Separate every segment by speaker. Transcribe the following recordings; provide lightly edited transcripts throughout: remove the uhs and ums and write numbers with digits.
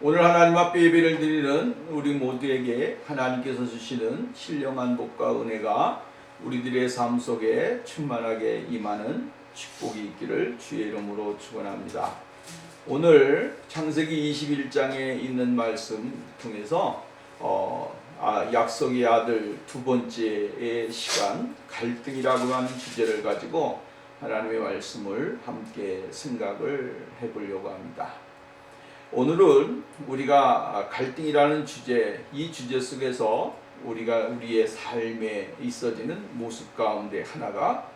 Speaker 1: 오늘 하나님 앞에 예배를 드리는 우리 모두에게 하나님께서 주시는 신령한 복과 은혜가 우리들의 삶 속에 충만하게 임하는 축복이 있기를 주의 이름으로 축원합니다. 오늘 창세기 21장에 있는 말씀 통해서 약속의 아들 두 번째의 시간 갈등이라고 하는 주제를 가지고 하나님의 말씀을 함께 생각을 해보려고 합니다. 오늘은 우리가 갈등이라는 주제, 이 주제 속에서 우리가 우리의 삶에 있어지는 모습 가운데 하나가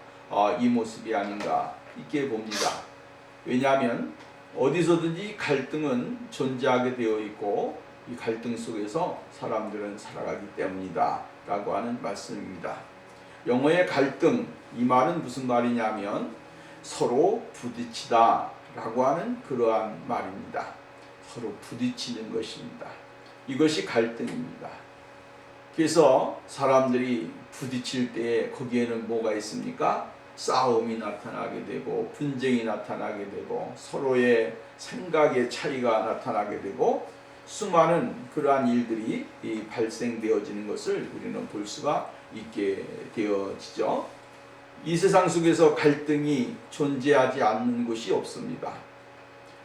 Speaker 1: 이 모습이 아닌가 있게 봅니다. 왜냐하면 어디서든지 갈등은 존재하게 되어 있고 이 갈등 속에서 사람들은 살아가기 때문이다 라고 하는 말씀입니다. 영어의 갈등, 이 말은 무슨 말이냐면 서로 부딪히다 라고 하는 그러한 말입니다. 서로 부딪히는 것입니다. 이것이 갈등입니다. 그래서 사람들이 부딪힐 때 거기에는 뭐가 있습니까? 싸움이 나타나게 되고 분쟁이 나타나게 되고 서로의 생각의 차이가 나타나게 되고 수많은 그러한 일들이 발생되어지는 것을 우리는 볼 수가 있게 되어지죠. 이 세상 속에서 갈등이 존재하지 않는 곳이 없습니다.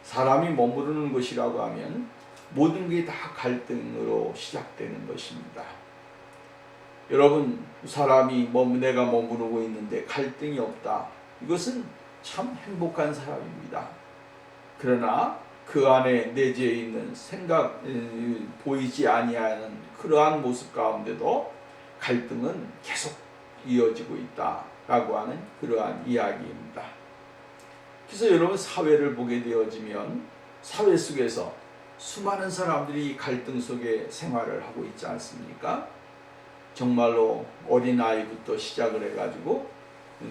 Speaker 1: 사람이 머무르는 곳이라고 하면 모든 게 다 갈등으로 시작되는 것입니다. 여러분, 사람이 내가 머무르고 있는데 갈등이 없다. 이것은 참 행복한 사람입니다. 그러나 그 안에 내재해 있는 생각, 보이지 아니하는 그러한 모습 가운데도 갈등은 계속 이어지고 있다라고 하는 그러한 이야기입니다. 그래서 여러분, 사회를 보게 되어지면 사회 속에서 수많은 사람들이 갈등 속에 생활을 하고 있지 않습니까? 정말로 어린아이부터 시작을 해가지고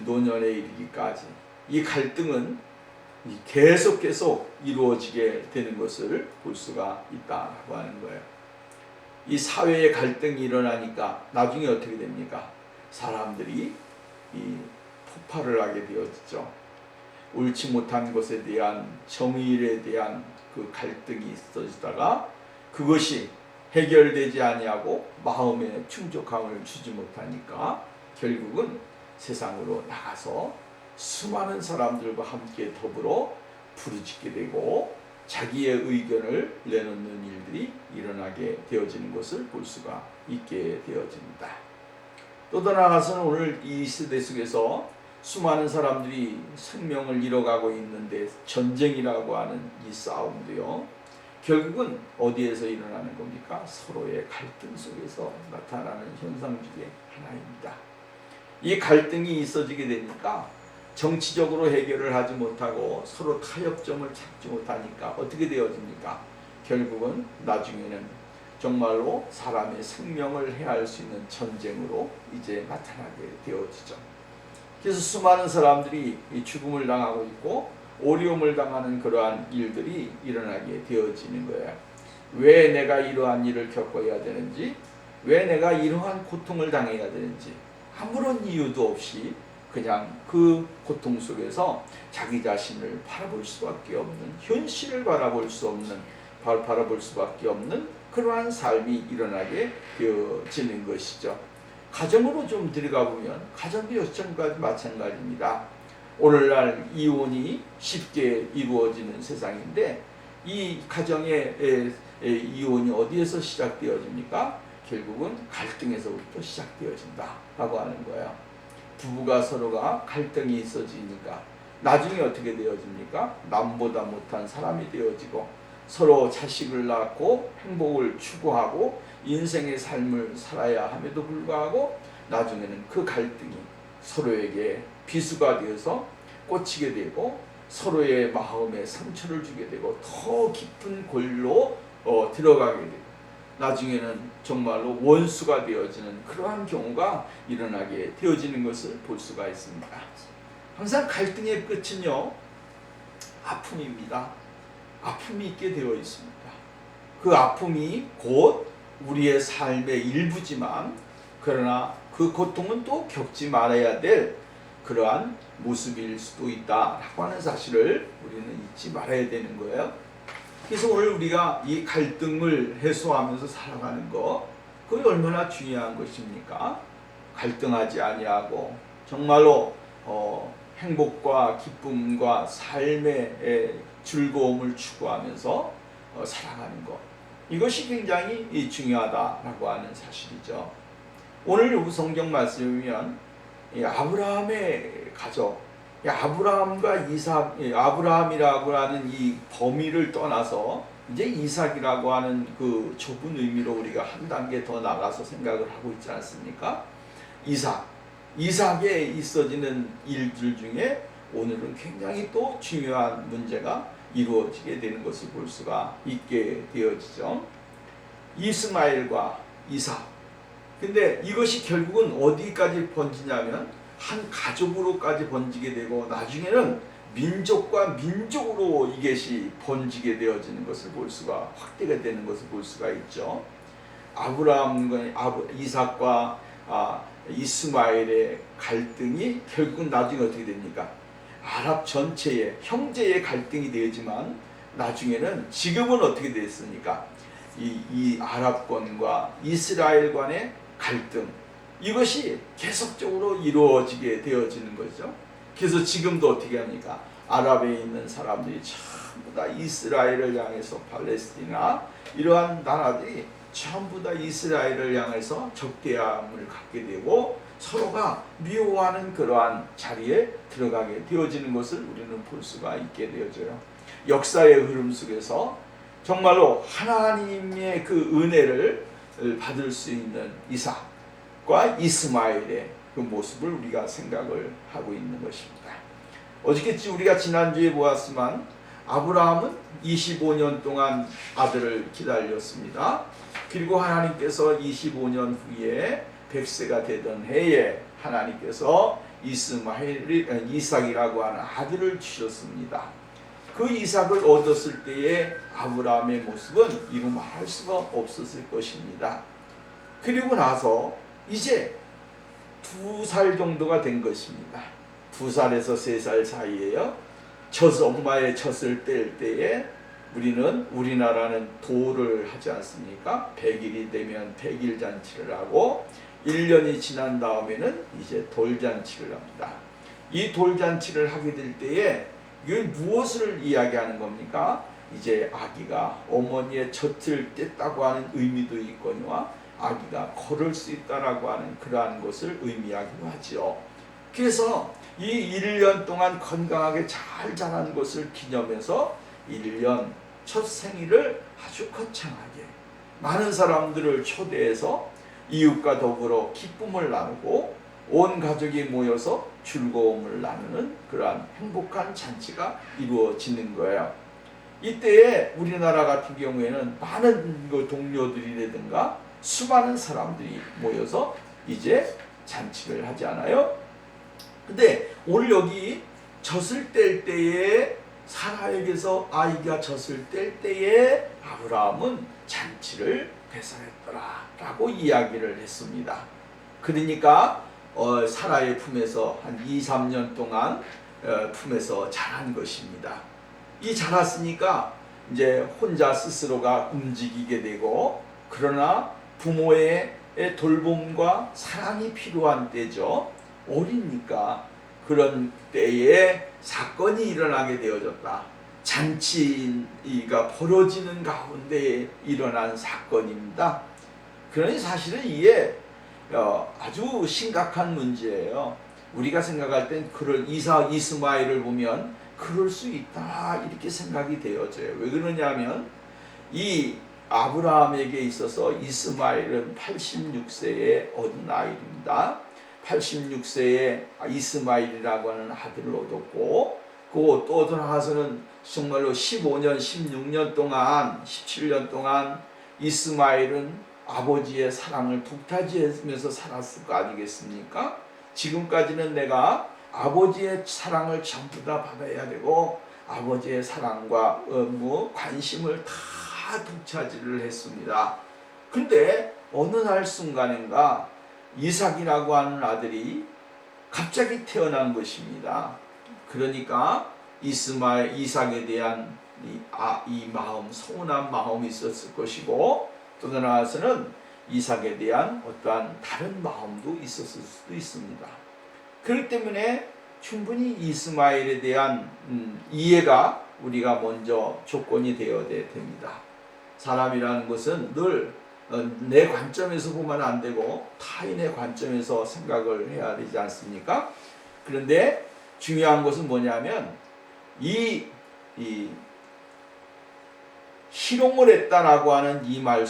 Speaker 1: 노년에 이르기까지 이 갈등은 계속 이루어지게 되는 것을 볼 수가 있다고 하는 거예요. 이 사회에 갈등이 일어나니까 나중에 어떻게 됩니까? 사람들이 폭발을 하게 되어지죠. 옳지 못한 것에 대한 정의에 대한 그 갈등이 있어지다가 그것이 해결되지 아니하고 마음에 충족함을 주지 못하니까 결국은 세상으로 나가서 수많은 사람들과 함께 더불어 부르짖게 되고 자기의 의견을 내놓는 일들이 일어나게 되어지는 것을 볼 수가 있게 되어집니다. 또 나아가서는 오늘 이 시대 속에서 수많은 사람들이 생명을 잃어가고 있는데 전쟁이라고 하는 이 싸움도요, 결국은 어디에서 일어나는 겁니까? 서로의 갈등 속에서 나타나는 현상 중에 하나입니다. 이 갈등이 있어지게 되니까 정치적으로 해결을 하지 못하고 서로 타협점을 찾지 못하니까 어떻게 되어집니까? 결국은 나중에는 정말로 사람의 생명을 해할 수 있는 전쟁으로 이제 나타나게 되어지죠. 그래서 수많은 사람들이 죽음을 당하고 있고 어려움을 당하는 그러한 일들이 일어나게 되어지는 거예요. 왜 내가 이러한 일을 겪어야 되는지, 왜 내가 이러한 고통을 당해야 되는지 아무런 이유도 없이 그냥 그 고통 속에서 자기 자신을 바라볼 수밖에 없는, 현실을 바라볼 수밖에 없는 그러한 삶이 일어나게 되어지는 것이죠. 가정으로 좀 들어가 보면 가정도 마찬가지입니다. 오늘날 이혼이 쉽게 이루어지는 세상인데 이 가정의 이혼이 어디에서 시작되어집니까? 결국은 갈등에서부터 시작되어진다라고 하는 거예요. 부부가 서로가 갈등이 있어지니까 나중에 어떻게 되어집니까? 남보다 못한 사람이 되어지고 서로 자식을 낳고 행복을 추구하고 인생의 삶을 살아야 함에도 불구하고 나중에는 그 갈등이 서로에게 비수가 되어서 꽂히게 되고 서로의 마음에 상처를 주게 되고 더 깊은 골로 들어가게 되고 나중에는 정말로 원수가 되어지는 그러한 경우가 일어나게 되어지는 것을 볼 수가 있습니다. 항상 갈등의 끝은요, 아픔입니다. 아픔이 있게 되어 있습니다. 그 아픔이 곧 우리의 삶의 일부지만 그러나 그 고통은 또 겪지 말아야 될 그러한 모습일 수도 있다라고 하는 사실을 우리는 잊지 말아야 되는 거예요. 그래서 오늘 우리가 이 갈등을 해소하면서 살아가는 거, 그게 얼마나 중요한 것입니까? 갈등하지 아니하고 정말로 행복과 기쁨과 삶의 즐거움을 추구하면서 살아가는 것, 이것이 굉장히 중요하다라고 하는 사실이죠. 오늘 성경 말씀이면 아브라함의 가족, 아브라함과 이삭, 아브라함이라고 하는 이 범위를 떠나서 이제 이삭이라고 하는 그 좁은 의미로 우리가 한 단계 더 나가서 생각을 하고 있지 않습니까? 이삭에 있어지는 일들 중에 오늘은 굉장히 또 중요한 문제가 이루어지게 되는 것을 볼 수가 있게 되어지죠. 이스마엘과 이삭. 근데 이것이 결국은 어디까지 번지냐면 한 가족으로까지 번지게 되고 나중에는 민족과 민족으로 이것이 번지게 되어지는 것을 볼 수가, 확대가 되는 것을 볼 수가 있죠. 이삭과 이스마엘의 갈등이 결국은 나중에 어떻게 됩니까? 아랍 전체의 형제의 갈등이 되지만 나중에는 지금은 어떻게 됐습니까? 이 아랍권과 이스라엘 간의 갈등, 이것이 계속적으로 이루어지게 되어지는 거죠. 그래서 지금도 어떻게 합니까? 아랍에 있는 사람들이 전부 다 이스라엘을 향해서, 팔레스티나 이러한 나라들이 전부 다 이스라엘을 향해서 적대함을 갖게 되고 서로가 미워하는 그러한 자리에 들어가게 되어지는 것을 우리는 볼 수가 있게 되어져요. 역사의 흐름 속에서 정말로 하나님의 그 은혜를 받을 수 있는 이삭과 이스마엘의 그 모습을 우리가 생각을 하고 있는 것입니다. 어저께 우리가 지난주에 보았지만 아브라함은 25년 동안 아들을 기다렸습니다. 그리고 하나님께서 25년 후에 100세가 되던 해에 하나님께서 이삭이라고 하는 아들을 주셨습니다. 그 이삭을 얻었을 때의 아브라함의 모습은 이루 말할 수가 없었을 것입니다. 그리고 나서 이제 2살 정도가 된 것입니다. 2살에서 3살 사이에요. 엄마의 젖을 뗄 때에 우리나라는 도를 하지 않습니까? 100일이 되면 100일 잔치를 하고 1년이 지난 다음에는 이제 돌잔치를 합니다. 이 돌잔치를 하게 될 때에 이게 무엇을 이야기하는 겁니까? 이제 아기가 어머니의 젖을 뗐다고 하는 의미도 있거니와 아기가 걸을 수 있다라고 하는 그러한 것을 의미하기도 하죠. 그래서 이 1년 동안 건강하게 잘 자란 것을 기념해서 1년 첫 생일을 아주 거창하게 많은 사람들을 초대해서 이웃과 더불어 기쁨을 나누고 온 가족이 모여서 즐거움을 나누는 그러한 행복한 잔치가 이루어지는 거예요. 이때에 우리나라 같은 경우에는 많은 동료들이라든가 수많은 사람들이 모여서 이제 잔치를 하지 않아요? 근데 오늘 여기 젖을 뗄 때에 사라에게서 아이가 젖을 뗄 때에 아브라함은 잔치를 배설했더라 라고 이야기를 했습니다. 그러니까 사라의 품에서 한 2-3년 동안 품에서 자란 것입니다. 이 자랐으니까 이제 혼자 스스로가 움직이게 되고, 그러나 부모의 돌봄과 사랑이 필요한 때죠. 어리니까 그런 때에 사건이 일어나게 되어졌다. 잔치가 벌어지는 가운데 일어난 사건입니다. 그러니 사실은 이게 아주 심각한 문제예요. 우리가 생각할 땐 이스마엘을 보면 그럴 수 있다 이렇게 생각이 되어져요. 왜 그러냐면 이 아브라함에게 있어서 이스마엘은 86세에 얻은 아이입니다. 86세에 이스마엘이라고 하는 아들을 얻었고, 또 돌아가서는 정말로 15년, 16년 동안, 17년 동안 이스마엘은 아버지의 사랑을 독타지하면서 살았을 거 아니겠습니까? 지금까지는 내가 아버지의 사랑을 전부 다 받아야 되고 아버지의 사랑과 관심을 다 독차지를 했습니다. 근데 어느 날 순간인가 이삭이라고 하는 아들이 갑자기 태어난 것입니다. 그러니까 이삭에 대한 이 마음, 서운한 마음이 있었을 것이고, 또 나아가서는 이삭에 대한 어떠한 다른 마음도 있었을 수도 있습니다. 그렇기 때문에 충분히 이스마엘에 대한 이해가 우리가 먼저 조건이 되어야 됩니다. 사람이라는 것은 늘 내 관점에서 보면 안 되고 타인의 관점에서 생각을 해야 되지 않습니까? 그런데 중요한 것은 뭐냐면 이 희롱을 했다라고 하는 이 말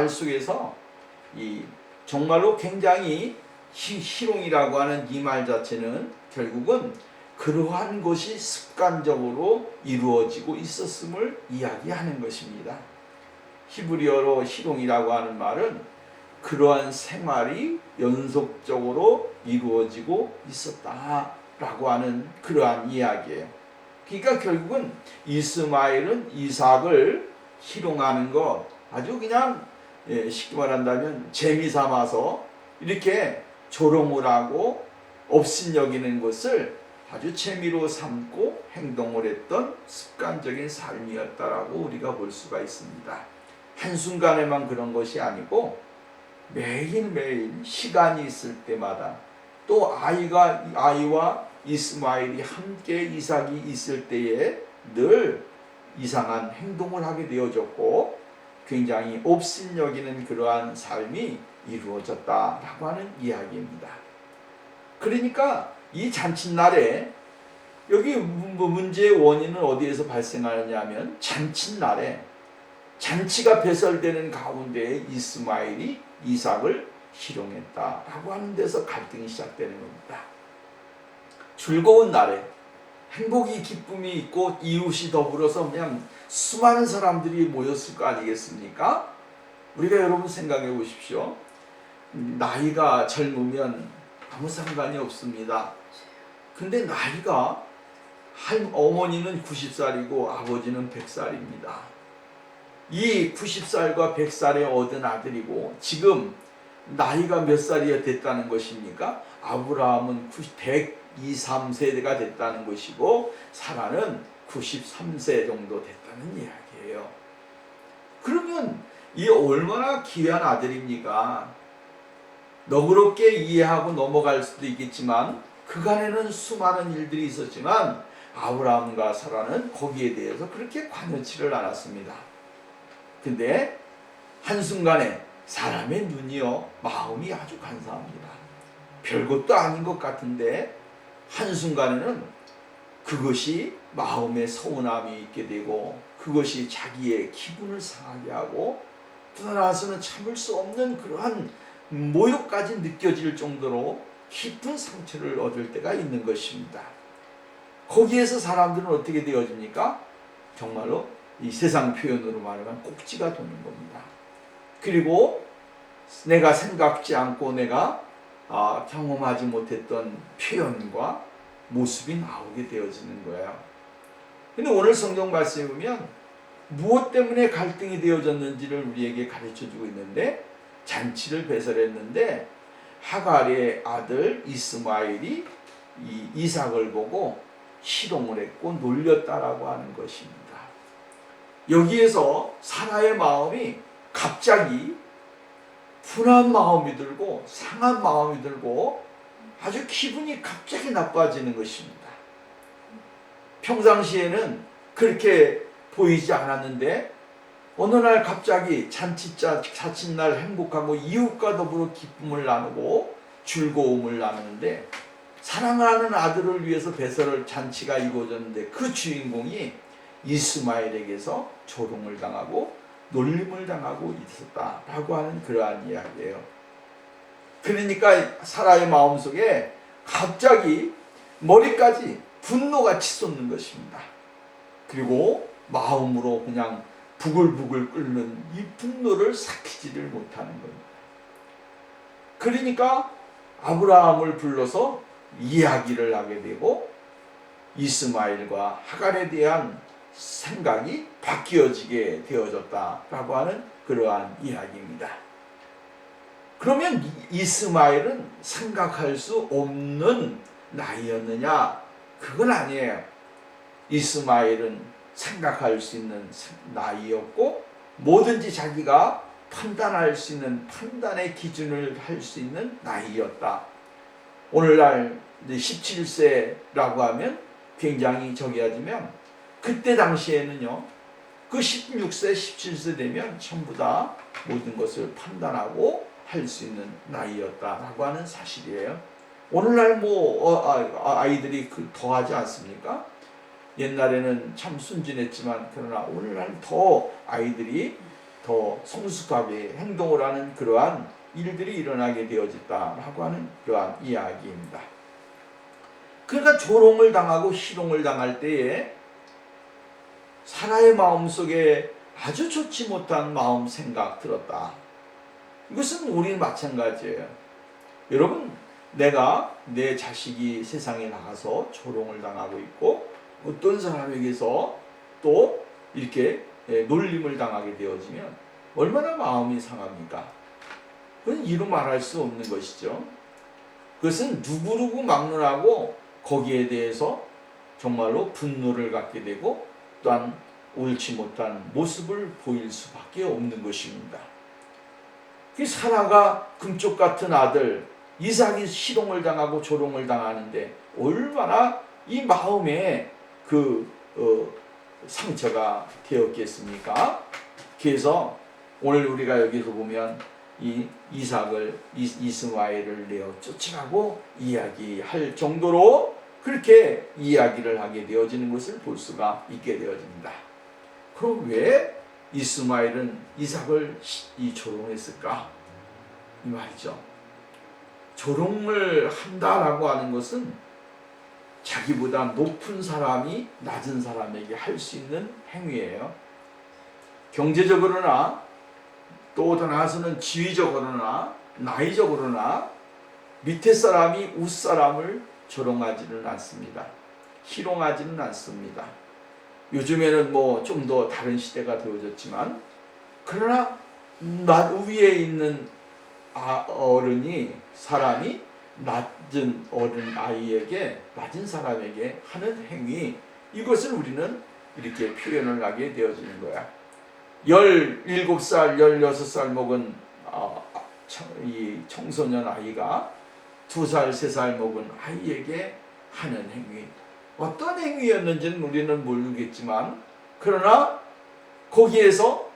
Speaker 1: 속에서 정말로 굉장히 희롱이라고 하는 이 말 자체는 결국은 그러한 것이 습관적으로 이루어지고 있었음을 이야기하는 것입니다. 히브리어로 희롱이라고 하는 말은 그러한 생활이 연속적으로 이루어지고 있었다라고 하는 그러한 이야기예요. 그러니까 결국은 이스마엘은 이삭을 희롱하는 것, 아주 그냥 쉽게 말한다면 재미삼아서 이렇게 조롱을 하고 업신여기는 것을 아주 재미로 삼고 행동을 했던 습관적인 삶이었다라고 우리가 볼 수가 있습니다. 한순간에만 그런 것이 아니고 매일매일 시간이 있을 때마다, 또 아이와 이스마엘이 함께 이삭이 있을 때에 늘 이상한 행동을 하게 되어졌고 굉장히 업신여기는 그러한 삶이 이루어졌다라고 하는 이야기입니다. 그러니까 이 잔칫날에 여기 문제의 원인은 어디에서 발생하느냐면 잔칫날에 잔치가 배설되는 가운데에 이스마엘이 이삭을 희롱했다라고 하는 데서 갈등이 시작되는 겁니다. 즐거운 날에 행복이 기쁨이 있고 이웃이 더불어서 그냥 수많은 사람들이 모였을 거 아니겠습니까? 우리가 여러분 생각해 보십시오. 나이가 젊으면 아무 상관이 없습니다. 근데 나이가 어머니는 90살이고 아버지는 100살입니다. 이 90살과 100살에 얻은 아들이고 지금 나이가 몇 살이 됐다는 것입니까? 아브라함은 123세가 됐다는 것이고 사라는 93세 정도 됐다는 이야기예요. 그러면 이 얼마나 귀한 아들입니까? 너그럽게 이해하고 넘어갈 수도 있겠지만 그간에는 수많은 일들이 있었지만 아브라함과 사라는 거기에 대해서 그렇게 관여치를 않았습니다. 근데 한순간에 사람의 눈이요 마음이 아주 간사합니다. 별것도 아닌 것 같은데 한순간에는 그것이 마음에 서운함이 있게 되고 그것이 자기의 기분을 상하게 하고 또 나아가서는 참을 수 없는 그러한 모욕까지 느껴질 정도로 깊은 상처를 얻을 때가 있는 것입니다. 거기에서 사람들은 어떻게 되어집니까? 정말로 이 세상 표현으로 말하면 꼭지가 도는 겁니다. 그리고 내가 생각지 않고 내가 경험하지 못했던 표현과 모습이 나오게 되어지는 거예요. 근데 오늘 성경 말씀에 보면 무엇 때문에 갈등이 되어졌는지를 우리에게 가르쳐주고 있는데 잔치를 배설했는데 하갈의 아들 이스마엘이 이 이삭을 보고 희롱을 했고 놀렸다라고 하는 것입니다. 여기에서 사라의 마음이 갑자기 분한 마음이 들고 상한 마음이 들고 아주 기분이 갑자기 나빠지는 것입니다. 평상시에는 그렇게 보이지 않았는데 어느 날 갑자기 자칫날 행복하고 이웃과 더불어 기쁨을 나누고 즐거움을 나누는데 사랑하는 아들을 위해서 배설을 잔치가 이루어졌는데 그 주인공이 이스마엘에게서 조롱을 당하고 놀림을 당하고 있었다라고 하는 그러한 이야기예요. 그러니까 사라의 마음속에 갑자기 머리까지 분노가 치솟는 것입니다. 그리고 마음으로 그냥 부글부글 끓는 이 분노를 삭히지를 못하는 겁니다. 그러니까 아브라함을 불러서 이야기를 하게 되고 이스마엘과 하갈에 대한 생각이 바뀌어지게 되어졌다라고 하는 그러한 이야기입니다. 그러면 이스마엘은 생각할 수 없는 나이였느냐? 그건 아니에요. 이스마엘은 생각할 수 있는 나이였고, 뭐든지 자기가 판단할 수 있는 판단의 기준을 할 수 있는 나이였다. 오늘날 17세라고 하면 굉장히 저기하지만, 그때 당시에는요, 그 16세, 17세 되면 전부 다 모든 것을 판단하고 할 수 있는 나이였다라고 하는 사실이에요. 오늘날 아이들이 더하지 않습니까? 옛날에는 참 순진했지만, 그러나 오늘날 더 아이들이 더 성숙하게 행동을 하는 그러한 일들이 일어나게 되어졌다라고 하는 그러한 이야기입니다. 그러니까 조롱을 당하고 희롱을 당할 때에 사라의 마음속에 아주 좋지 못한 마음 생각 들었다. 이것은 우리는 마찬가지예요. 여러분, 내가 내 자식이 세상에 나가서 조롱을 당하고 있고, 어떤 사람에게서 또 이렇게 놀림을 당하게 되어지면 얼마나 마음이 상합니까? 그건 이루 말할 수 없는 것이죠. 그것은 누구누구 막론하고 거기에 대해서 정말로 분노를 갖게 되고, 또한 옳지 못한 모습을 보일 수밖에 없는 것입니다. 사라가 금쪽 같은 아들 이삭이 희롱을 당하고 조롱을 당하는데 얼마나 이 마음에 상처가 되었겠습니까? 그래서 오늘 우리가 여기서 보면 이 이삭을, 이스마엘을 내어 쫓으라고 이야기할 정도로 그렇게 이야기를 하게 되어지는 것을 볼 수가 있게 되어집니다. 그럼 왜 이스마엘은 이삭을 조롱했을까? 이 말이죠. 조롱을 한다라고 하는 것은 자기보다 높은 사람이 낮은 사람에게 할 수 있는 행위예요. 경제적으로나 또 더 나아가서는 지위적으로나 나이적으로나 밑에 사람이 윗사람을 조롱하지는 않습니다. 희롱하지는 않습니다. 요즘에는 좀 더 다른 시대가 되어졌지만, 그러나 위에 있는 사람이 낮은 어른 아이에게, 낮은 사람에게 하는 행위, 이것을 우리는 이렇게 표현을 하게 되어지는 거야. 17살, 16살 먹은 이 청소년 아이가 2살, 3살 먹은 아이에게 하는 행위, 어떤 행위였는지는 우리는 모르겠지만, 그러나 거기에서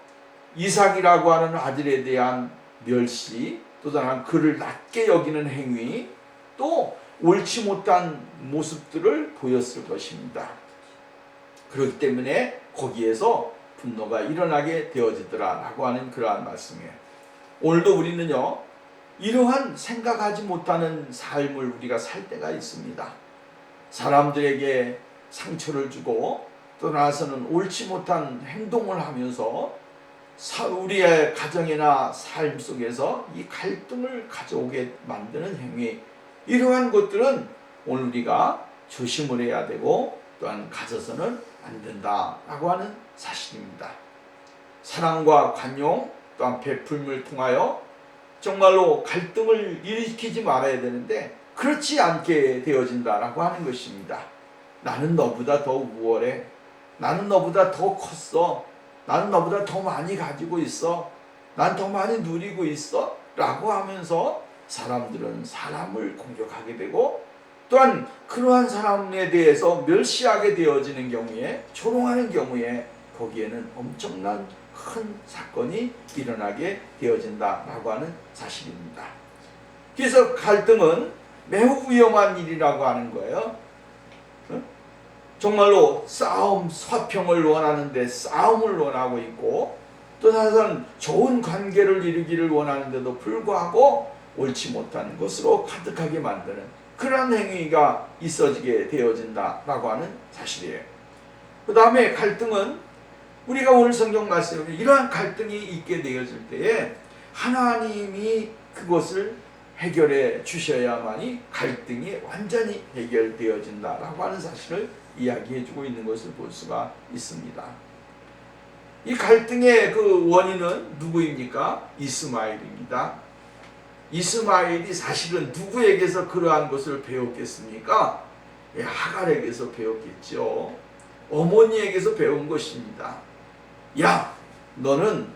Speaker 1: 이삭이라고 하는 아들에 대한 멸시, 또 다른 그를 낮게 여기는 행위, 또 옳지 못한 모습들을 보였을 것입니다. 그렇기 때문에 거기에서 분노가 일어나게 되어지더라라고 하는 그러한 말씀이에요. 오늘도 우리는요, 이러한 생각하지 못하는 삶을 우리가 살 때가 있습니다. 사람들에게 상처를 주고, 또 나서는 옳지 못한 행동을 하면서 우리의 가정이나 삶 속에서 이 갈등을 가져오게 만드는 행위, 이러한 것들은 오늘 우리가 조심을 해야 되고, 또한 가져서는 안 된다라고 하는 사실입니다. 사랑과 관용, 또한 베풀음을 통하여 정말로 갈등을 일으키지 말아야 되는데, 그렇지 않게 되어진다라고 하는 것입니다. 나는 너보다 더 우월해. 나는 너보다 더 컸어. 나는 너보다 더 많이 가지고 있어. 난 더 많이 누리고 있어. 라고 하면서 사람들은 사람을 공격하게 되고, 또한 그러한 사람에 대해서 멸시하게 되어지는 경우에, 조롱하는 경우에 거기에는 엄청난 큰 사건이 일어나게 되어진다라고 하는 사실입니다. 그래서 갈등은 매우 위험한 일이라고 하는 거예요. 정말로 화평을 원하는데 싸움을 원하고 있고, 또 다른 좋은 관계를 이루기를 원하는데도 불구하고 옳지 못한 것으로 가득하게 만드는 그런 행위가 있어지게 되어진다라고 하는 사실이에요. 그 다음에 갈등은 우리가 오늘 성경 말씀에 이러한 갈등이 있게 되어질 때에 하나님이 그것을 해결해 주셔야만이 갈등이 완전히 해결되어진다라고 하는 사실을 이야기해주고 있는 것을 볼 수가 있습니다. 이 갈등의 그 원인은 누구입니까? 이스마엘입니다. 이스마엘이 사실은 누구에게서 그러한 것을 배웠겠습니까? 하갈에게서 배웠겠죠. 어머니에게서 배운 것입니다. 야, 너는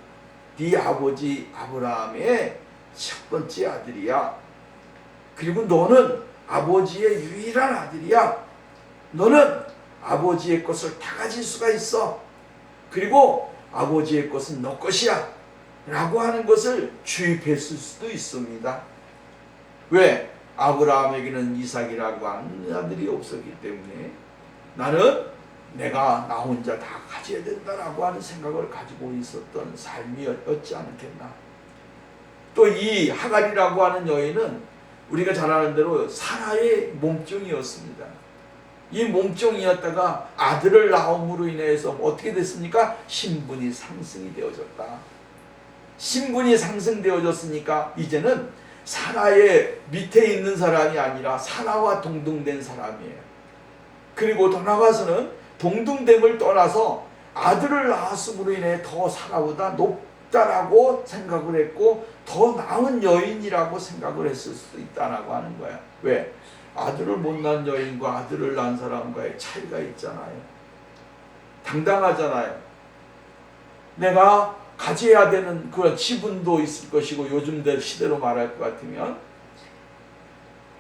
Speaker 1: 네 아버지 아브라함의 첫 번째 아들이야. 그리고 너는 아버지의 유일한 아들이야. 너는 아버지의 것을 다 가질 수가 있어. 그리고 아버지의 것은 너 것이야. 라고 하는 것을 주입했을 수도 있습니다. 왜? 아브라함에게는 이삭이라고 하는 아들이 없었기 때문에 나는 내가 나 혼자 다 가져야 된다라고 하는 생각을 가지고 있었던 삶이었지 않겠나. 또 이 하갈이라고 하는 여인은 우리가 잘 아는 대로 사라의 몸종이었습니다. 이 몸종이었다가 아들을 낳음으로 인해서 어떻게 됐습니까? 신분이 상승이 되어졌다. 신분이 상승되어졌으니까 이제는 사라의 밑에 있는 사람이 아니라 사라와 동등된 사람이에요. 그리고 더 나아가서는 동등됨을 떠나서 아들을 낳았음으로 인해 더 사라보다 높다라고 생각을 했고 더 나은 여인이라고 생각을 했을 수도 있다라고 하는 거야. 왜? 아들을 못 낳은 여인과 아들을 낳은 사람과의 차이가 있잖아요. 당당하잖아요. 내가 가져야 되는 그런 지분도 있을 것이고 요즘 시대로 말할 것 같으면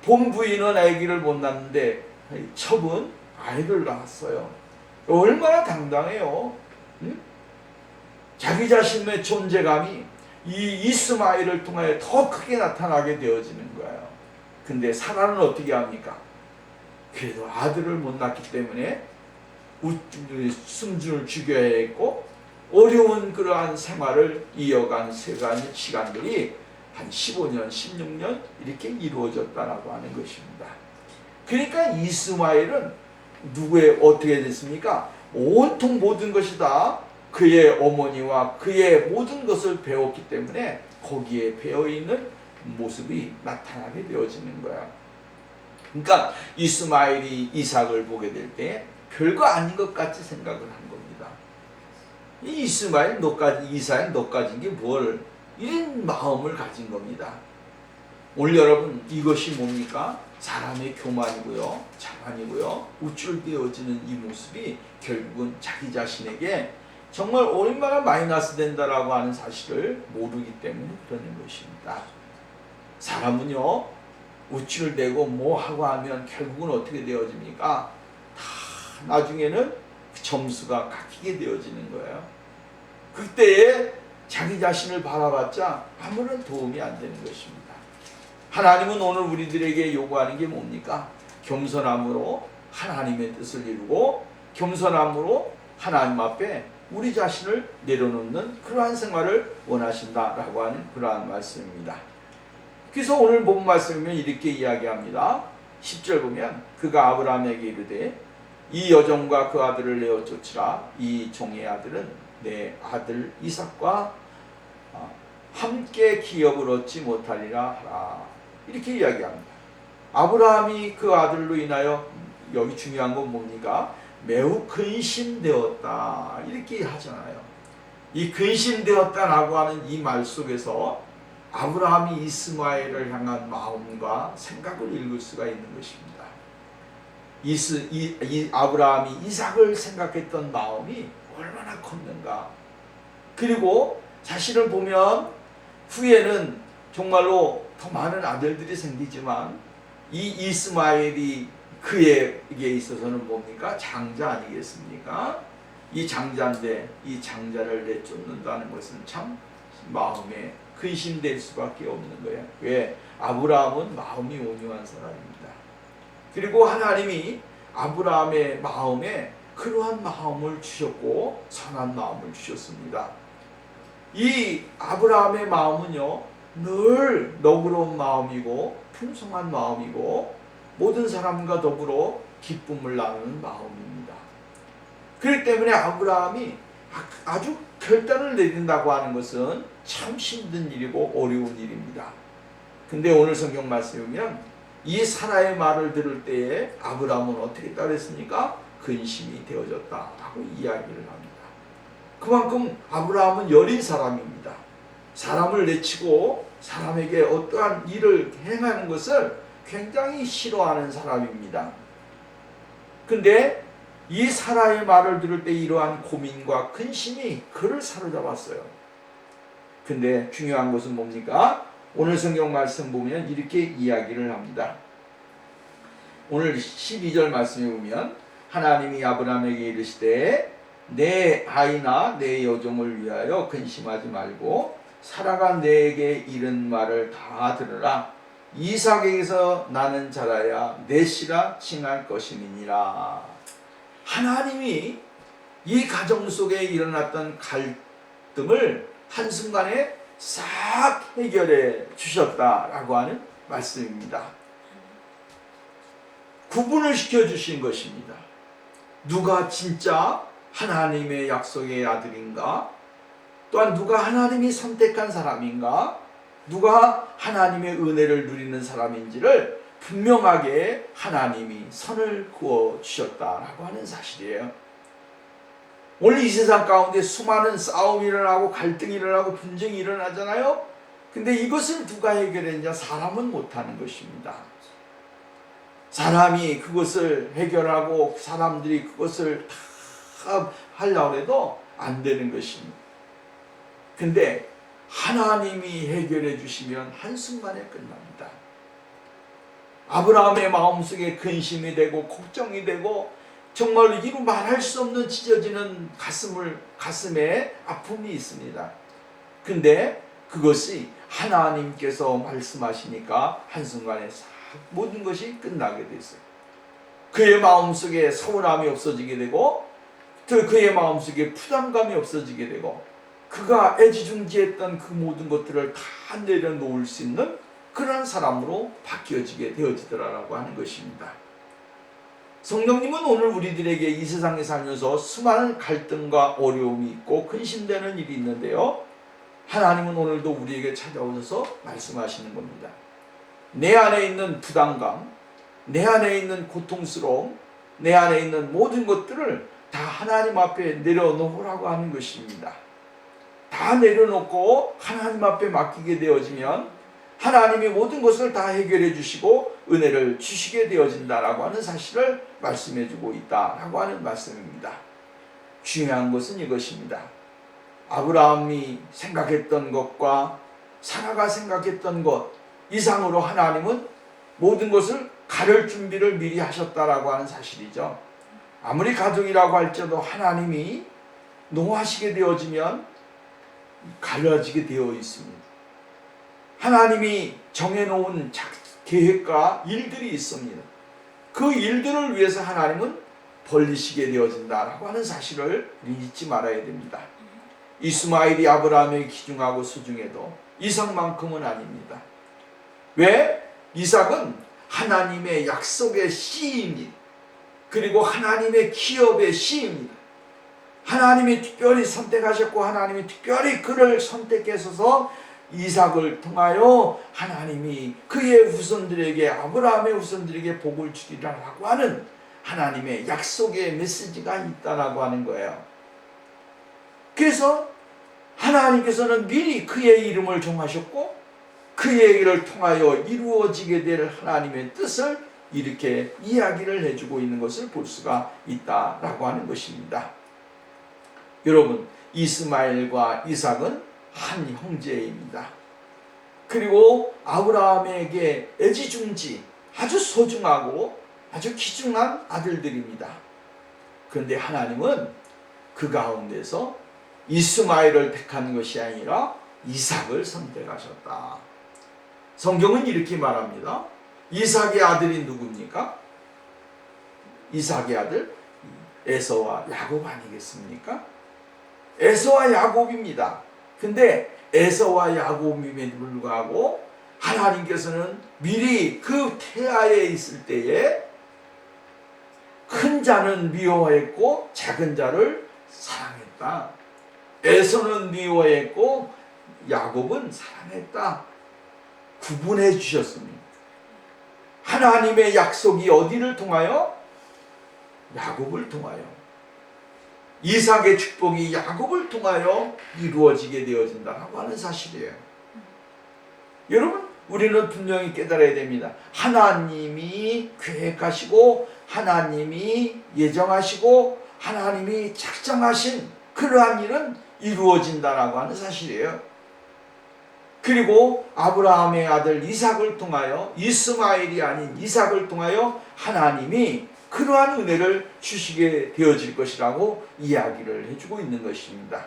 Speaker 1: 본부인은 아기를 못 낳는데 첩은 아이를 낳았어요. 얼마나 당당해요. 응? 자기 자신의 존재감이 이 이스마엘을 통하여 더 크게 나타나게 되어지는 거예요. 근데 사라는 어떻게 합니까? 그래도 아들을 못 낳기 때문에 숨준을 죽여야 했고 어려운 그러한 생활을 이어간 시간들이 한 15년, 16년 이렇게 이루어졌다라고 하는 것입니다. 그러니까 이스마엘은 누구의 어떻게 됐습니까? 온통 모든 것이 다 그의 어머니와 그의 모든 것을 배웠기 때문에 거기에 배어있는 모습이 나타나게 되어지는 거야. 그러니까 이스마엘이 이삭을 보게 될 때 별거 아닌 것 같이 생각을 한 겁니다. 이 이스마엘 너까지, 이삭 너까지인 게 뭘, 이런 마음을 가진 겁니다. 오늘 여러분 이것이 뭡니까? 사람의 교만이고요, 자만이고요, 우쭐대어지는 이 모습이 결국은 자기 자신에게 정말 얼마나 마이너스 된다라고 하는 사실을 모르기 때문에 그러는 것입니다. 사람은요, 우쭐대고 뭐 하고 하면 결국은 어떻게 되어집니까? 다 나중에는 점수가 깎이게 되어지는 거예요. 그때에 자기 자신을 바라봤자 아무런 도움이 안 되는 것입니다. 하나님은 오늘 우리들에게 요구하는 게 뭡니까? 겸손함으로 하나님의 뜻을 이루고 겸손함으로 하나님 앞에 우리 자신을 내려놓는 그러한 생활을 원하신다라고 하는 그러한 말씀입니다. 그래서 오늘 본 말씀이면 이렇게 이야기합니다. 10절 보면 그가 아브라함에게 이르되 이 여종과 그 아들을 내어 쫓으라. 이 종의 아들은 내 아들 이삭과 함께 기업을 얻지 못하리라 하라. 이렇게 이야기합니다. 아브라함이 그 아들로 인하여 여기 중요한 건 뭡니까? 매우 근심되었다. 이렇게 하잖아요. 이 근심되었다라고 하는 이 말 속에서 아브라함이 이스마엘을 향한 마음과 생각을 읽을 수가 있는 것입니다. 아브라함이 이삭을 생각했던 마음이 얼마나 컸는가. 그리고 자신을 보면 후에는 정말로 더 많은 아들들이 생기지만 이 이스마엘이 그에게 있어서는 뭡니까? 장자 아니겠습니까? 이 장자인데 이 장자를 내쫓는다는 것은 참 마음에 근심될 수밖에 없는 거예요. 왜? 아브라함은 마음이 온유한 사람입니다. 그리고 하나님이 아브라함의 마음에 그러한 마음을 주셨고 선한 마음을 주셨습니다. 이 아브라함의 마음은요, 늘 너그러운 마음이고 풍성한 마음이고 모든 사람과 더불어 기쁨을 나누는 마음입니다. 그렇기 때문에 아브라함이 아주 결단을 내린다고 하는 것은 참 힘든 일이고 어려운 일입니다. 근데 오늘 성경 말씀이면 이 사라의 말을 들을 때에 아브라함은 어떻게 따르했습니까? 근심이 되어졌다라고 이야기를 합니다. 그만큼 아브라함은 여린 사람입니다. 사람을 내치고 사람에게 어떠한 일을 행하는 것을 굉장히 싫어하는 사람입니다. 근데 이 사라의 말을 들을 때 이러한 고민과 근심이 그를 사로잡았어요. 근데 중요한 것은 뭡니까? 오늘 성경 말씀 보면 이렇게 이야기를 합니다. 오늘 12절 말씀에 보면 하나님이 아브라함에게 이르시되 내 아이나 내 여종을 위하여 근심하지 말고 사라가 내게 이른 말을 다 들으라. 이삭에게서 나는 자라야 내 씨라 칭할 것임이니라. 하나님이 이 가정 속에 일어났던 갈등을 한순간에 싹 해결해 주셨다라고 하는 말씀입니다. 구분을 시켜주신 것입니다. 누가 진짜 하나님의 약속의 아들인가? 또한 누가 하나님이 선택한 사람인가? 누가 하나님의 은혜를 누리는 사람인지를 분명하게 하나님이 선을 그어 주셨다라고 하는 사실이에요. 오늘 이 세상 가운데 수많은 싸움이 일어나고 갈등이 일어나고 분쟁이 일어나잖아요. 근데 이것을 누가 해결했냐? 사람은 못하는 것입니다. 사람이 그것을 해결하고 사람들이 그것을 다 하려고 해도 안 되는 것입니다. 근데 하나님이 해결해 주시면 한순간에 끝납니다. 아브라함의 마음속에 근심이 되고 걱정이 되고 정말로 이루 말할 수 없는 찢어지는 가슴에 아픔이 있습니다. 근데 그것이 하나님께서 말씀하시니까 한순간에 싹 모든 것이 끝나게 됐어요. 그의 마음속에 서운함이 없어지게 되고 또 그의 마음속에 부담감이 없어지게 되고 그가 애지중지했던 그 모든 것들을 다 내려놓을 수 있는 그런 사람으로 바뀌어지게 되어지더라라고 하는 것입니다. 성령님은 오늘 우리들에게 이 세상에 살면서 수많은 갈등과 어려움이 있고 근심되는 일이 있는데요. 하나님은 오늘도 우리에게 찾아오셔서 말씀하시는 겁니다. 내 안에 있는 부담감, 내 안에 있는 고통스러움, 내 안에 있는 모든 것들을 다 하나님 앞에 내려놓으라고 하는 것입니다. 다 내려놓고 하나님 앞에 맡기게 되어지면 하나님이 모든 것을 다 해결해 주시고 은혜를 주시게 되어진다라고 하는 사실을 말씀해 주고 있다라고 하는 말씀입니다. 중요한 것은 이것입니다. 아브라함이 생각했던 것과 사라가 생각했던 것 이상으로 하나님은 모든 것을 가를 준비를 미리 하셨다라고 하는 사실이죠. 아무리 가족이라고 할지라도 하나님이 노하시게 되어지면 갈라지게 되어 있습니다. 하나님이 정해놓은 계획과 일들이 있습니다. 그 일들을 위해서 하나님은 벌리시게 되어진다라고 하는 사실을 잊지 말아야 됩니다. 이스마엘이 아브라함에게 귀중하고 소중해도 이삭만큼은 아닙니다. 왜? 이삭은 하나님의 약속의 씨입니다. 그리고 하나님의 기업의 씨입니다. 하나님이 특별히 선택하셨고 하나님이 특별히 그를 선택해서 이삭을 통하여 하나님이 그의 후손들에게 아브라함의 후손들에게 복을 주리라고 하는 하나님의 약속의 메시지가 있다라고 하는 거예요. 그래서 하나님께서는 미리 그의 이름을 정하셨고 그의 일을 통하여 이루어지게 될 하나님의 뜻을 이렇게 이야기를 해주고 있는 것을 볼 수가 있다라고 하는 것입니다. 여러분, 이스마엘과 이삭은 한 형제입니다. 그리고 아브라함에게 애지중지 아주 소중하고 아주 귀중한 아들들입니다. 그런데 하나님은 그 가운데서 이스마엘을 택한 것이 아니라 이삭을 선택하셨다. 성경은 이렇게 말합니다. 이삭의 아들이 누굽니까? 이삭의 아들 에서와 야곱 아니겠습니까? 에서와 야곱입니다. 근데 에서와 야곱임에도 불구하고 하나님께서는 미리 그 태아에 있을 때에 큰 자는 미워했고 작은 자를 사랑했다. 에서는 미워했고 야곱은 사랑했다. 구분해 주셨습니다. 하나님의 약속이 어디를 통하여? 야곱을 통하여. 이삭의 축복이 야곱을 통하여 이루어지게 되어진다고 하는 사실이에요. 여러분, 우리는 분명히 깨달아야 됩니다. 하나님이 계획하시고 하나님이 예정하시고 하나님이 작정하신 그러한 일은 이루어진다라고 하는 사실이에요. 그리고 아브라함의 아들 이삭을 통하여, 이스마엘이 아닌 이삭을 통하여 하나님이 그러한 은혜를 주시게 되어질 것이라고 이야기를 해주고 있는 것입니다.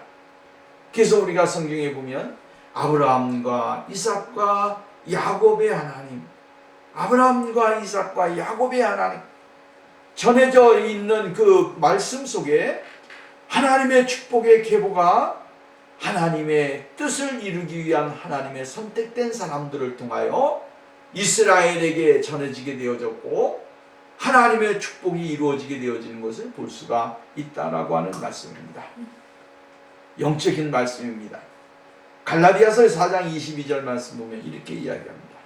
Speaker 1: 그래서 우리가 성경에 보면 아브라함과 이삭과 야곱의 하나님, 아브라함과 이삭과 야곱의 하나님, 전해져 있는 그 말씀 속에 하나님의 축복의 계보가 하나님의 뜻을 이루기 위한 하나님의 선택된 사람들을 통하여 이스라엘에게 전해지게 되어졌고 하나님의 축복이 이루어지게 되어지는 것을 볼 수가 있다라고 하는 말씀입니다. 영적인 말씀입니다. 갈라디아서 4장 22절 말씀 보면 이렇게 이야기합니다.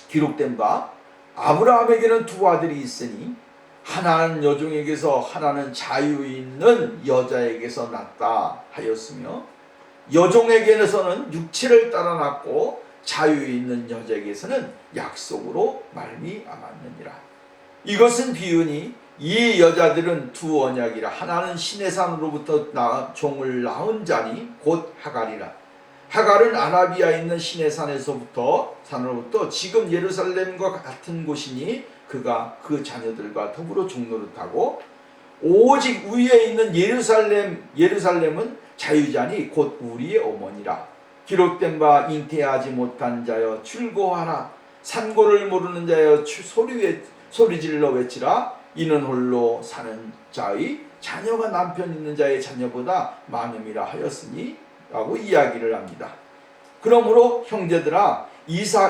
Speaker 1: 기록된 바 아브라함에게는 두 아들이 있으니 하나는 여종에게서 하나는 자유 있는 여자에게서 났다 하였으며 여종에게서는 육체를 따라 났고 자유 있는 여자에게서는 약속으로 말미암았느니라. 이것은 비유니 이 여자들은 두 언약이라. 하나는 시내산으로부터 종을 낳은 자니 곧 하갈이라. 하갈은 아라비아에 있는 시내산으로부터 지금 예루살렘과 같은 곳이니 그가 그 자녀들과 더불어 종노릇하고 오직 위에 있는 예루살렘은 자유자니 곧 우리의 어머니라. 기록된 바 잉태하지 못한 자여 출고하라. 산고를 모르는 자여 소리질러 외치라. 이는 홀로 사는 자의 자녀가 남편 있는 자의 자녀보다 많음이라 하였으니 라고 이야기를 합니다. 그러므로 형제들아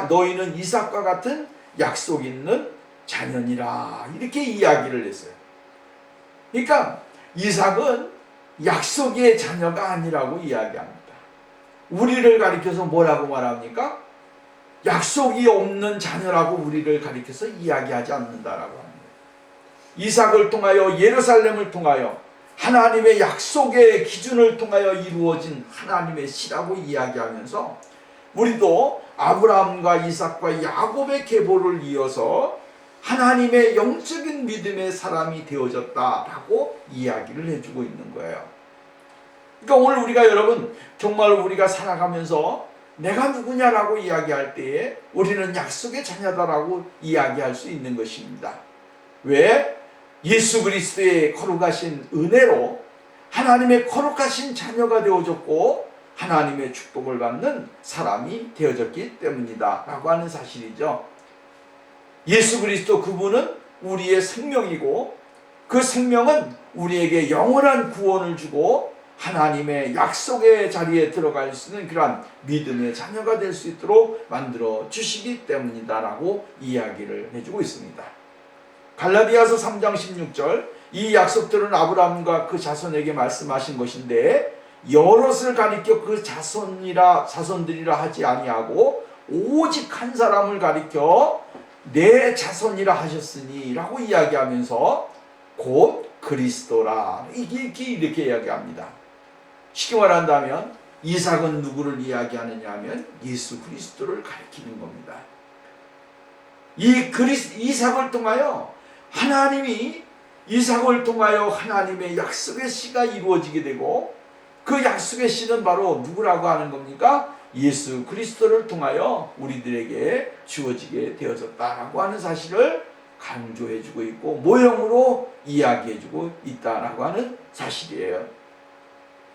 Speaker 1: 너희는 이삭과 같은 약속 있는 자녀니라 이렇게 이야기를 했어요. 그러니까 이삭은 약속의 자녀가 아니라고 이야기합니다. 우리를 가리켜서 뭐라고 말합니까? 약속이 없는 자녀라고 우리를 가리켜서 이야기하지 않는다라고 합니다. 이삭을 통하여 예루살렘을 통하여 하나님의 약속의 기준을 통하여 이루어진 하나님의 시라고 이야기하면서 우리도 아브라함과 이삭과 야곱의 계보를 이어서 하나님의 영적인 믿음의 사람이 되어졌다라고 이야기를 해주고 있는 거예요. 그러니까 오늘 우리가 여러분 정말 우리가 살아가면서 내가 누구냐라고 이야기할 때에 우리는 약속의 자녀다라고 이야기할 수 있는 것입니다. 왜? 예수 그리스도의 거룩하신 은혜로 하나님의 거룩하신 자녀가 되어졌고 하나님의 축복을 받는 사람이 되어졌기 때문이다 라고 하는 사실이죠. 예수 그리스도 그분은 우리의 생명이고 그 생명은 우리에게 영원한 구원을 주고 하나님의 약속의 자리에 들어갈 수 있는 그러한 믿음의 자녀가 될 수 있도록 만들어 주시기 때문이다 라고 이야기를 해주고 있습니다. 갈라디아서 3장 16절 이 약속들은 아브라함과 그 자손에게 말씀하신 것인데 여럿을 가리켜 그 자손들이라 하지 아니하고 오직 한 사람을 가리켜 내 자손이라 하셨으니 라고 이야기하면서 곧 그리스도라 이렇게 이야기합니다. 쉽게 말한다면 이삭은 누구를 이야기하느냐 하면 예수 그리스도를 가리키는 겁니다. 이삭을 통하여 하나님이 이삭을 통하여 하나님의 약속의 씨가 이루어지게 되고 그 약속의 씨는 바로 누구라고 하는 겁니까? 예수 그리스도를 통하여 우리들에게 주어지게 되어졌다라고 하는 사실을 강조해주고 있고 모형으로 이야기해주고 있다라고 하는 사실이에요.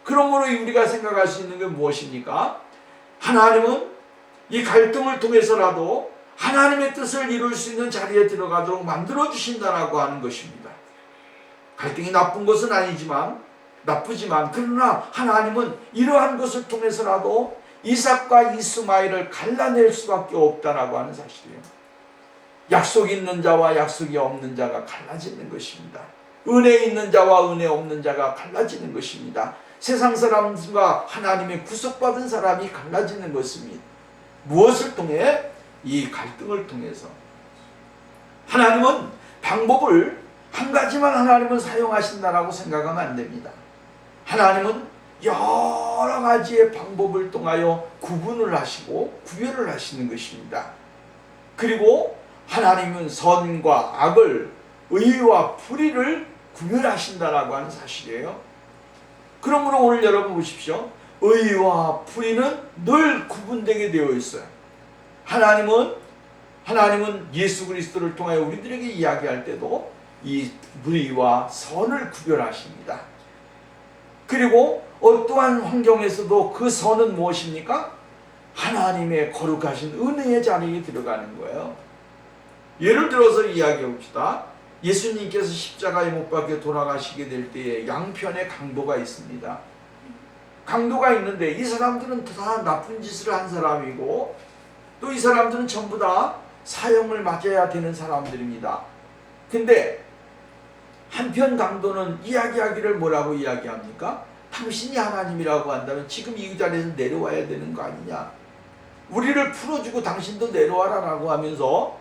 Speaker 1: 그러므로 우리가 생각할 수 있는 게 무엇입니까? 하나님은 이 갈등을 통해서라도 하나님의 뜻을 이룰 수 있는 자리에 들어가도록 만들어주신다라고 하는 것입니다. 갈등이 나쁜 것은 나쁘지만 그러나 하나님은 이러한 것을 통해서라도 이삭과 이스마엘을 갈라낼 수밖에 없다라고 하는 사실이에요. 약속이 있는 자와 약속이 없는 자가 갈라지는 것입니다. 은혜 있는 자와 은혜 없는 자가 갈라지는 것입니다. 세상 사람과 하나님의 구속받은 사람이 갈라지는 것입니다. 무엇을 통해? 이 갈등을 통해서. 하나님은 방법을 한 가지만 하나님은 사용하신다라고 생각하면 안 됩니다. 하나님은 여러 가지의 방법을 통하여 구분을 하시고 구별을 하시는 것입니다. 그리고 하나님은 선과 악을 의와 불의를 구별하신다라고 하는 사실이에요. 그러므로 오늘 여러분 보십시오. 의와 불의는 늘 구분되게 되어 있어요. 하나님은 예수 그리스도를 통하여 우리들에게 이야기할 때도 이 불의와 선을 구별하십니다. 그리고 어떠한 환경에서도 그 선은 무엇입니까? 하나님의 거룩하신 은혜의 자리에 들어가는 거예요. 예를 들어서 이야기해 봅시다. 예수님께서 십자가에 못 박혀 돌아가시게 될 때에 양편에 강도가 있습니다. 강도가 있는데 이 사람들은 다 나쁜 짓을 한 사람이고 또 이 사람들은 전부 다 사형을 맞아야 되는 사람들입니다. 근데 한편 강도는 이야기하기를 뭐라고 이야기합니까? 당신이 하나님이라고 한다면 지금 이 자리에서 내려와야 되는 거 아니냐? 우리를 풀어주고 당신도 내려와라 라고 하면서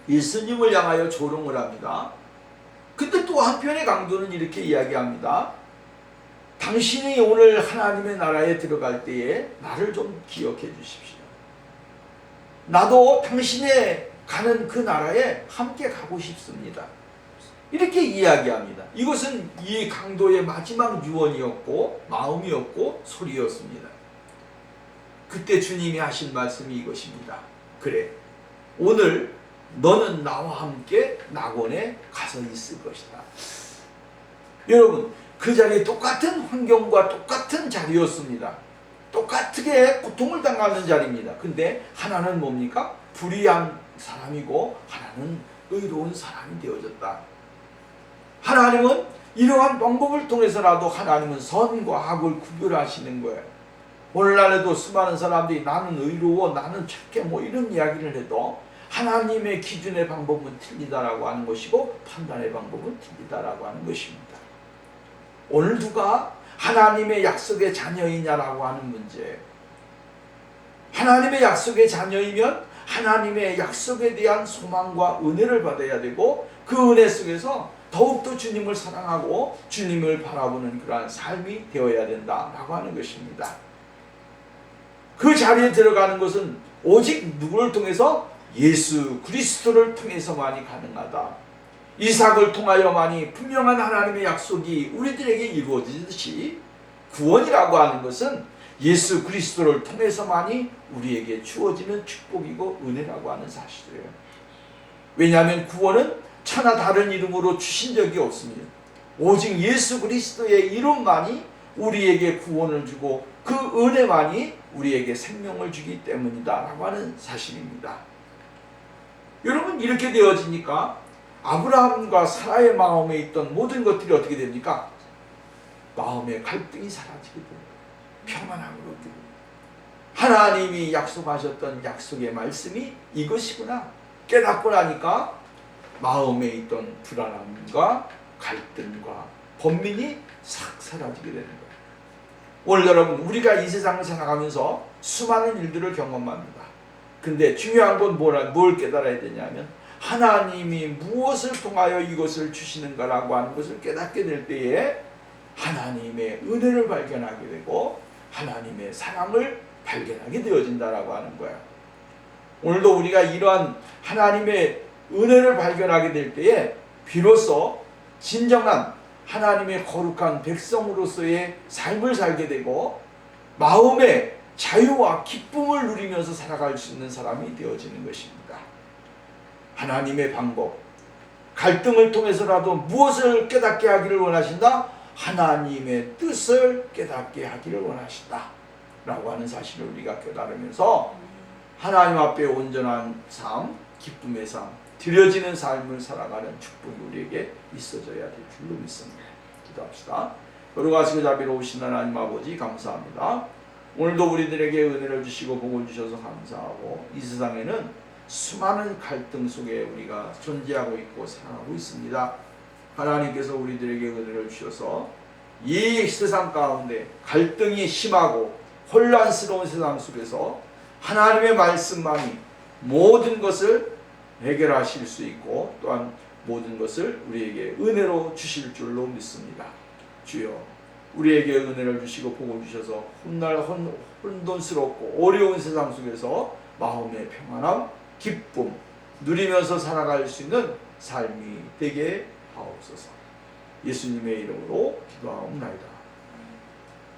Speaker 1: 예수님을 향하여 조롱을 합니다. 근데 또 한편의 강도는 이렇게 이야기합니다. 당신이 오늘 하나님의 나라에 들어갈 때에 나를 좀 기억해 주십시오. 나도 당신의 가는 그 나라에 함께 가고 싶습니다. 이렇게 이야기합니다. 이것은 이 강도의 마지막 유언이었고 마음이었고 소리였습니다. 그때 주님이 하신 말씀이 이것입니다. 그래, 오늘 너는 나와 함께 낙원에 가서 있을 것이다. 여러분, 그 자리에 똑같은 환경과 똑같은 자리였습니다. 똑같게 고통을 당하는 자리입니다. 근데 하나는 뭡니까? 불의한 사람이고 하나는 의로운 사람이 되어졌다. 하나님은 이러한 방법을 통해서라도 하나님은 선과 악을 구별하시는 거예요. 오늘날에도 수많은 사람들이 나는 의로워, 나는 착해 뭐 이런 이야기를 해도 하나님의 기준의 방법은 틀리다라고 하는 것이고 판단의 방법은 틀리다라고 하는 것입니다. 오늘 누가 하나님의 약속의 자녀이냐라고 하는 문제예요. 하나님의 약속의 자녀이면 하나님의 약속에 대한 소망과 은혜를 받아야 되고 그 은혜 속에서 더욱더 주님을 사랑하고 주님을 바라보는 그러한 삶이 되어야 된다라고 하는 것입니다. 그 자리에 들어가는 것은 오직 누구를 통해서? 예수 그리스도를 통해서만이 가능하다. 이삭을 통하여만이 분명한 하나님의 약속이 우리들에게 이루어지듯이 구원이라고 하는 것은 예수 그리스도를 통해서만이 우리에게 주어지는 축복이고 은혜라고 하는 사실이에요. 왜냐하면 구원은 천하 다른 이름으로 주신 적이 없습니다. 오직 예수 그리스도의 이름만이 우리에게 구원을 주고 그 은혜만이 우리에게 생명을 주기 때문이다 라고 하는 사실입니다. 여러분, 이렇게 되어지니까 아브라함과 사라의 마음에 있던 모든 것들이 어떻게 됩니까? 마음의 갈등이 사라지게 됩니다. 평안함으로 얻게 됩니다. 하나님이 약속하셨던 약속의 말씀이 이것이구나 깨닫고 나니까 마음에 있던 불안함과 갈등과 번민이 싹 사라지게 되는 거예요. 오늘 여러분, 우리가 이 세상을 살아가면서 수많은 일들을 경험합니다. 근데 중요한 건 뭘 깨달아야 되냐면 하나님이 무엇을 통하여 이것을 주시는가라고 하는 것을 깨닫게 될 때에 하나님의 은혜를 발견하게 되고 하나님의 사랑을 발견하게 되어진다라고 하는 거예요. 오늘도 우리가 이러한 하나님의 은혜를 발견하게 될 때에 비로소 진정한 하나님의 거룩한 백성으로서의 삶을 살게 되고 마음의 자유와 기쁨을 누리면서 살아갈 수 있는 사람이 되어지는 것입니다. 하나님의 방법, 갈등을 통해서라도 무엇을 깨닫게 하기를 원하신다? 하나님의 뜻을 깨닫게 하기를 원하신다 라고 하는 사실을 우리가 깨달으면서 하나님 앞에 온전한 삶, 기쁨의 삶, 드려지는 삶을 살아가는 축복이 우리에게 있어져야 될 줄로 믿습니다. 기도합시다. 거룩하시고 자비로우신 하나님 아버지, 감사합니다. 오늘도 우리들에게 은혜를 주시고 복을 주셔서 감사하고 이 세상에는 수많은 갈등 속에 우리가 존재하고 있고 살아가고 있습니다. 하나님께서 우리들에게 은혜를 주셔서 이 세상 가운데 갈등이 심하고 혼란스러운 세상 속에서 하나님의 말씀만이 모든 것을 해결하실 수 있고 또한 모든 것을 우리에게 은혜로 주실 줄로 믿습니다. 주여, 우리에게 은혜를 주시고 복을 주셔서 훗날 혼돈스럽고 어려운 세상 속에서 마음의 평안함, 기쁨 누리면서 살아갈 수 있는 삶이 되게 하옵소서. 예수님의 이름으로 기도하옵나이다.